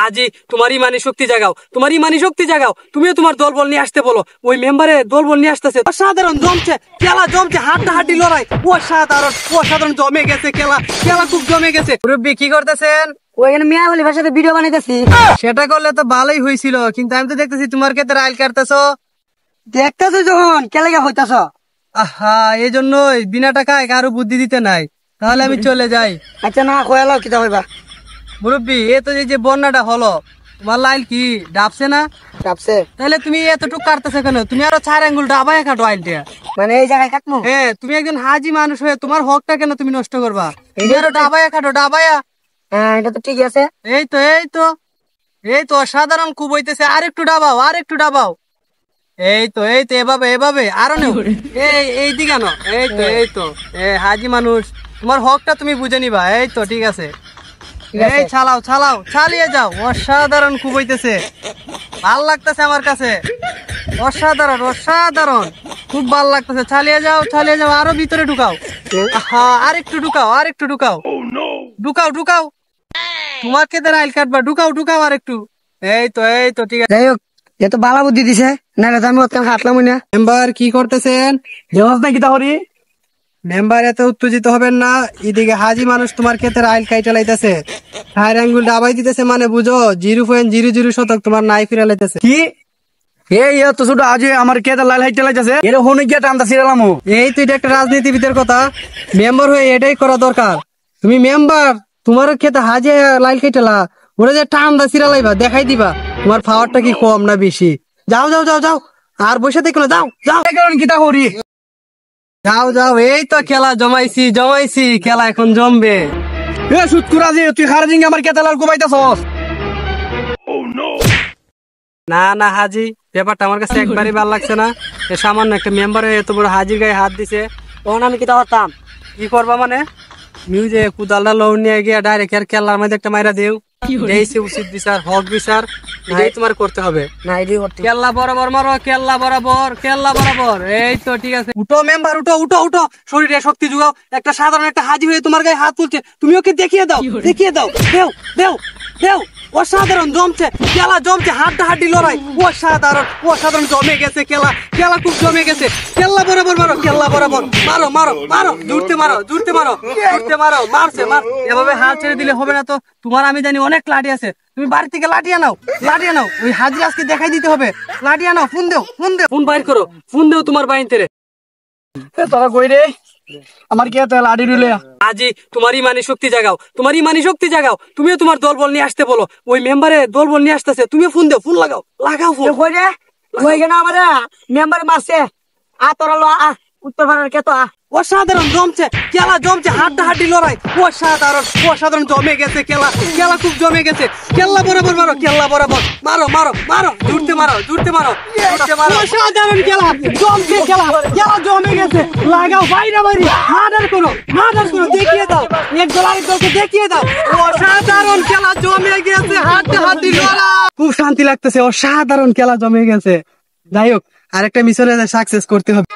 আজি তোমার ইমানি শক্তি জাগাও, তোমার ইমানি শক্তি জাগাও। তুমিও তোমার দল বল নিয়ে আসতে বলো। ওই মেম্বারে দল বল নিয়ে আসতেছে। অসাধারণ জমছে খেলা, জমছে হাড্ডাহাড্ডি লড়াই। অসাধারণ অসাধারণ জমে গেছে খেলা, খেলা খুব জমে গেছে। মুরব্বি কি করতেছেন? ওইখানে মিয়া বলি ভাষাতে ভিডিও বানাইতেছি। সেটা করলে তো ভালোই হয়েছিল, কিন্তু আমি তো দেখতেছি তোমার ক্ষেত্রে রাইল কাটতেছো। দেখতেছো যখন কেলেগা হইতাছ। আহা, এই জন্যই বিনা টাকায় কারো বুদ্ধি দিতে নাই। তাহলে আমি চলে যাই। আচ্ছা না খোয়ালো কিতা হইবা মুরব্বি এ তো এই যে বন্যাটা হলো, তোমার লাইল কি ডাবছে না? চাপছে তাহলে তুমি এতটুকু কাটতেছো কেন? তুমি আরো 4 আঙ্গুল ডাবায় কাটো আইলটা। মানে এই জায়গায় কাটমু। হ্যাঁ, তুমি একজন হাজি মানুষ হয়ে তোমার হকটা কেন তুমি নষ্ট করবা? তুমি আরো ডাবায়া কাটো, ডাবায়া। হ্যাঁ এটা তো ঠিক আছে। এই তো এই তো এই তো অসাধারণ খুব হইতেছে। আর একটু ডাবাও, আর একটু ডাবাও। এই তো এই তো এভাবে এভাবে আরো নেও। এই দিকে নো। এই তো এই তো হাজি মানুষ, তোমার হকটা তুমি বুঝে নিবা। এই তো ঠিক আছে। এই চালাও চালাও, চালিয়ে যাও। অসাধারণ খুব হইতেছে, ভাল লাগতেছে আমার কাছে। অসাধারণ অসাধারণ খুব ভাল লাগতেছে। চালিয়ে যাও চালিয়ে যাও, আরো ভিতরে ঢুকাও। আর একটু ঢুকাও, আর একটু ঢুকাও। ঢুকাও ঢুকাও, তোমার কেদের আইল কাটবা। ঢুকাও ঢুকাও আর একটু। এই তো ঠিক আছে। যাই হোক এ তো বালা বুদ্ধি দিছে, নাহলে তো আমি ওতকাল হাঁটলাম না। মেম্বার কি করতেছেন? দেওয়াস নাকি তাহলে মেম্বার এত উত্তেজিত হবেন না। এদিকে হাজি মানুষ তোমার ক্ষেতের আইল কাইটা লাইতেছে, 4 আঙ্গুল ডাবাই দিতেছে। মানে বুঝো 0.00 শতক তোমার নাই ফিরা লাইতেছে। কি এই তো ছোট আজ আমার কেদা লাল হাইতে লাইতাছে এর হনে গিয়া টানতা ছিলাম। এই তো এটা একটা রাজনীতিবিদের কথা। মেম্বার হয়ে এটাই করা দরকার। তুমি মেম্বার, তোমার ক্ষেতে হাজি লাইল কাইটালা, ওরা যে টান্দা সিরা লাইবা দেখাই দিবা তোমার পাওয়ারটা কি কম না বেশি। যাও যাও যাও যাও, আর বসে দেখো না, যাও যাও। কিতা করি যাও যাও, এই তো খেলা জমাইছি জমাইছি, খেলা এখন জমবে। এ সুতকুরা যে তুই খারজিং আমার কেদা লাল গোবাইতাছস। না না হাজি, ব্যাপারটা আমার কাছে একবারই ভালো লাগছে না। এ সামান্য একটা মেম্বার হয়ে এত বড় হাজির গায়ে হাত দিছে। তখন আমি কিতা করতাম? কি করবা মানে? মিউজে কুদালটা লৌ নিয়ে গিয়া ডাইরেক্ট আর কেল্লার মধ্যে একটা মাইরা দেও। এইসে উচিত বিচার, হক বিচার এটাই তোমার করতে হবে। না এটাই করতে কেল্লা বরাবর মারো, কেল্লা বরাবর, কেল্লা বরাবর। এই তো ঠিক আছে। উঠো মেম্বার, উঠো উঠো উঠো, শরীরে শক্তি যোগাও। একটা সাধারণ একটা হাজি হয়ে তোমার গায়ে হাত তুলছে, তুমি ওকে দেখিয়ে দাও, দেখিয়ে দাও। দেও দেও দেও। অসাধারণ জমছে খেলা, জমছে হাড্ডাহাড্ডি লড়াই। অসাধারণ অসাধারণ জমে গেছে খেলা, খেলা খুব জমে গেছে। কেল্লা বরাবর মারো, কেল্লা বরাবর মারো মারো মারো, জুড়তে মারো জুড়তে মারো জুড়তে মারো। মারছে মার। এভাবে হাত ছেড়ে দিলে হবে না তো। তোমার আমি জানি অনেক লাঠি আছে, তুমি বাড়ি থেকে লাঠি আনাও, লাঠি আনাও। ওই হাজির আজকে দেখাই দিতে হবে। লাঠি আনাও, ফোন দেও, ফোন দেও, ফোন বাইর করো, ফোন দেও তোমার বাইনতে রে। তোরা কই রে আমার কে তো লাড়ি রইলে আজি তোমার ইমানি শক্তি জাগাও, তোমার ইমানি শক্তি জাগাও। তুমিও তোমার দল বল নিয়ে আসতে বলো। ওই মেম্বারে দল বল নিয়ে আসতেছে, তুমিও ফোন দেও, ফোন লাগাও, লাগাও ফোন। কই রে ওইখানে আমার মেম্বার মারছে আ তোরা লো আ উত্তর ভারতের কে তো আ। অসাধারণ জমছে খেলা, জমছে হাড্ডাহাড্ডি লড়াই। অসাধারণ অসাধারণ জমে গেছে খেলা, খেলা খুব জমে গেছে। কেল্লা বরাবর মারো, কেল্লা বরাবর মারো মারো মারো, জুড়তে মারো জুড়তে মারো জুড়তে মারো। অসাধারণ খেলা, জমছে খেলা, খেলা জমে গেছে। লাগাও বাইরে বাইরে, মার্ডার করো মার্ডার করো, দেখিয়ে দাও এক দল আরেক দলকে দেখিয়ে দাও। অসাধারণ খেলা জমে গেছে, হাড্ডাহাড্ডি লড়াই। খুব শান্তি লাগতেছে, অসাধারণ খেলা জমে গেছে। যাই হোক, আরেকটা মিশনে সাকসেস করতে হবে।